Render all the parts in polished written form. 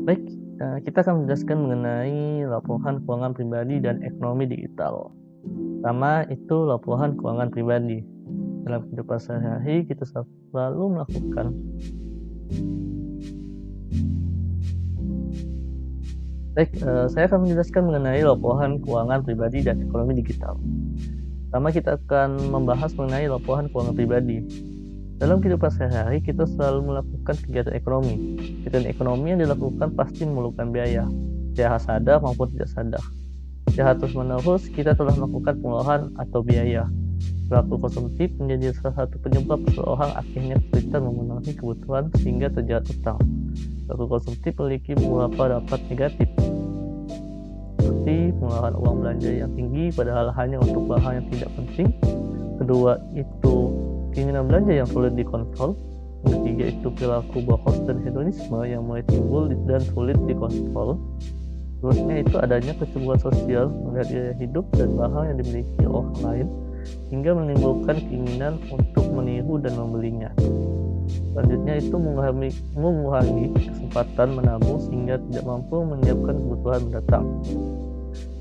Baik, kita akan menjelaskan mengenai laporan keuangan pribadi dan ekonomi digital. Pertama itu laporan keuangan pribadi. Dalam kehidupan sehari-hari kita selalu melakukan. Baik, saya akan menjelaskan mengenai laporan keuangan pribadi dan ekonomi digital. Pertama kita akan membahas mengenai laporan keuangan pribadi. Dalam kehidupan sehari-hari kita selalu melakukan kegiatan ekonomi. Kegiatan ekonomi yang dilakukan pasti memerlukan biaya, secara sadar maupun tidak sadar. Secara terus-menerus kita telah melakukan pengeluaran atau biaya. Perilaku konsumtif menjadi salah satu penyebab seseorang akhirnya kesulitan memenuhi kebutuhan sehingga terjerat utang. Perilaku konsumtif memiliki beberapa dampak negatif, seperti pengeluaran uang belanja yang tinggi padahal hanya untuk bahan yang tidak penting. Kedua itu keinginan belanja yang sulit dikontrol. Yang ketiga itu perilaku boros dan hedonisme yang mulai timbul dan sulit dikontrol. Terusnya itu adanya kecemburuan sosial melihat gaya hidup dan barang yang dimiliki orang lain hingga menimbulkan keinginan untuk meniru dan membelinya. Selanjutnya itu mengurangi kesempatan menabung sehingga tidak mampu menyiapkan kebutuhan mendatang.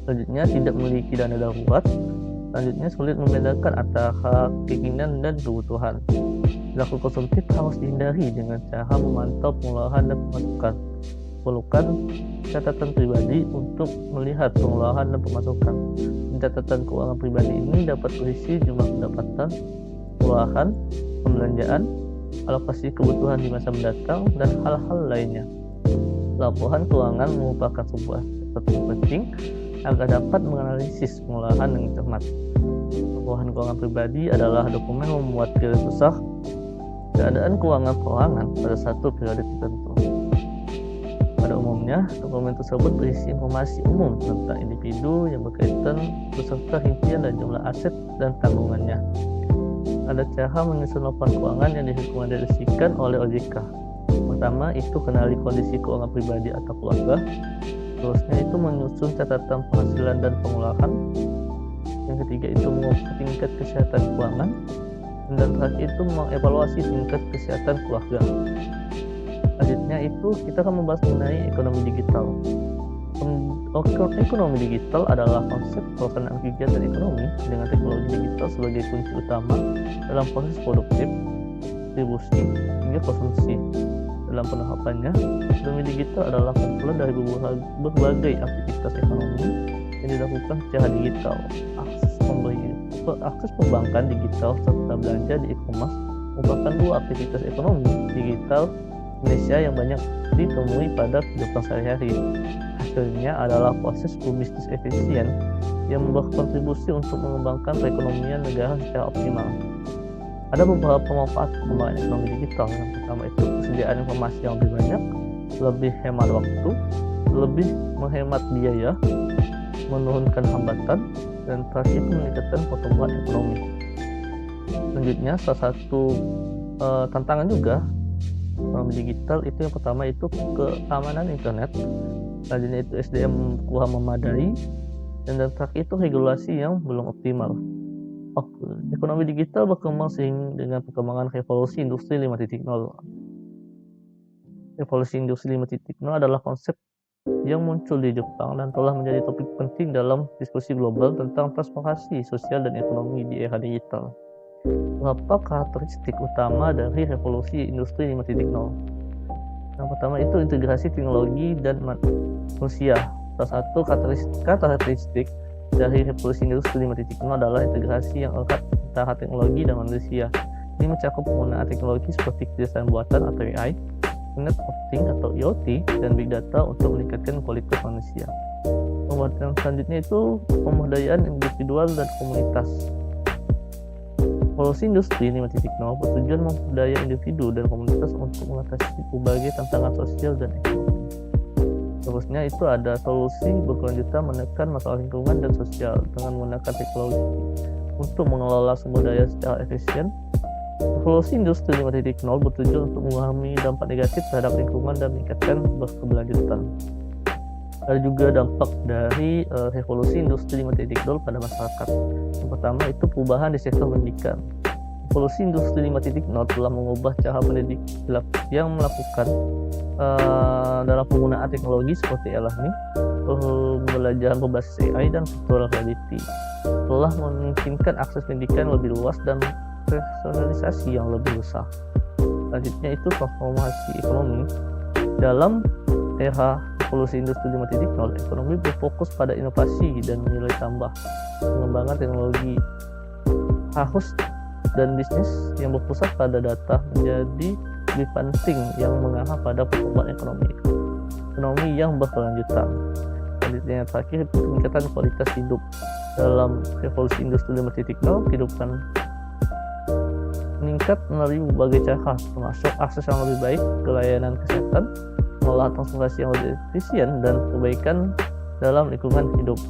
Selanjutnya tidak memiliki dana darurat. Selanjutnya sulit membedakan antara keinginan dan kebutuhan. Perilaku konsumtif harus dihindari dengan cara memantau pengeluaran dan pemasukan. Perlukan catatan pribadi untuk melihat pengeluaran dan pemasukan. Catatan keuangan pribadi ini dapat berisi jumlah pendapatan, pengeluaran, pembelanjaan, alokasi kebutuhan di masa mendatang, dan hal-hal lainnya. Laporan keuangan merupakan sebuah catatan penting agar dapat menganalisis pengeluaran dengan cermat. Laporan keuangan pribadi adalah dokumen yang memuat garis besar keadaan keuangan perorangan pada satu periode tertentu. Pada umumnya, dokumen tersebut berisi informasi umum tentang individu yang berkaitan beserta rincian dan jumlah aset dan tanggungannya. Ada cara menyusun laporan keuangan yang direkomendasikan oleh OJK. Pertama, itu kenali kondisi keuangan pribadi atau keluarga. Terusnya itu menyusun catatan penghasilan dan pengeluaran. Yang ketiga itu mengukur tingkat kesehatan keuangan. Dan terakhir itu mengevaluasi tingkat kesehatan keluarga. Selanjutnya itu kita akan membahas mengenai ekonomi digital. Ekonomi digital adalah konsep pelaksanaan kegiatan ekonomi dengan teknologi digital sebagai kunci utama dalam proses produktif, distribusi, hingga konsumsi. Dalam penerapannya, ekonomi digital adalah kumpulan dari berbagai aktivitas ekonomi yang dilakukan secara digital. Akses perbankan digital serta belanja di e-commerce merupakan dua aktivitas ekonomi digital Indonesia yang banyak ditemui pada kehidupan sehari-hari. Hasilnya adalah proses berbisnis efisien yang berkontribusi untuk mengembangkan perekonomian negara secara optimal. Ada beberapa manfaat pengembangan ekonomi digital. Yang pertama itu persediaan informasi yang lebih banyak, lebih hemat waktu, lebih menghemat biaya, menurunkan hambatan, dan terakhir itu meningkatkan pertumbuhan ekonomi. Selanjutnya salah satu tantangan juga ekonomi digital itu yang pertama itu keamanan internet, selanjutnya itu SDM kurang memadai, dan terakhir itu regulasi yang belum optimal. Ekonomi digital berkembang seiring dengan perkembangan revolusi industri 5.0. Revolusi industri 5.0 adalah konsep yang muncul di Jepang dan telah menjadi topik penting dalam diskusi global tentang transformasi sosial dan ekonomi di era digital. Beberapa karakteristik utama dari revolusi industri 5.0. Yang pertama itu integrasi teknologi dan manusia. Salah satu karakteristik dari revolusi industri 5.0 adalah integrasi yang erat antara teknologi dan manusia. Ini mencakup penggunaan teknologi seperti kecerdasan buatan atau AI, Internet of Things atau IoT, dan Big Data untuk meningkatkan kualitas manusia. Yang selanjutnya itu pemberdayaan individual dan komunitas. Revolusi industri 5.0 bertujuan memperdaya individu dan komunitas untuk mengatasi berbagai tantangan sosial dan ekonomi. Terusnya itu ada solusi berkelanjutan menekan masalah lingkungan dan sosial dengan menggunakan teknologi untuk mengelola sumber daya secara efisien. Revolusi industri 5.0 bertujuan untuk mengurangi dampak negatif terhadap lingkungan dan meningkatkan berkelanjutan. Ada juga dampak dari revolusi industri 5.0 pada masyarakat. Yang pertama itu perubahan di sektor pendidikan. Revolusi Industri 5.0 telah mengubah cara pendidik yang melakukan dalam penggunaan teknologi seperti e-learning, pembelajaran berbasis AI, dan virtual reality telah memungkinkan akses pendidikan lebih luas dan personalisasi yang lebih besar. Selanjutnya itu transformasi ekonomi. Dalam era revolusi industri 5.0, ekonomi berfokus pada inovasi dan nilai tambah. Pengembangan teknologi harus dan bisnis yang berpusat pada data menjadi lebih penting yang mengarah pada pertumbuhan ekonomi yang berkelanjutan. Selanjutnya yang terakhir, peningkatan kualitas hidup. Dalam revolusi industri 5.0, kehidupan meningkat melalui berbagai cara, termasuk akses yang lebih baik ke layanan kesehatan, pengolahan transportasi yang lebih efisien, dan perbaikan dalam lingkungan hidup.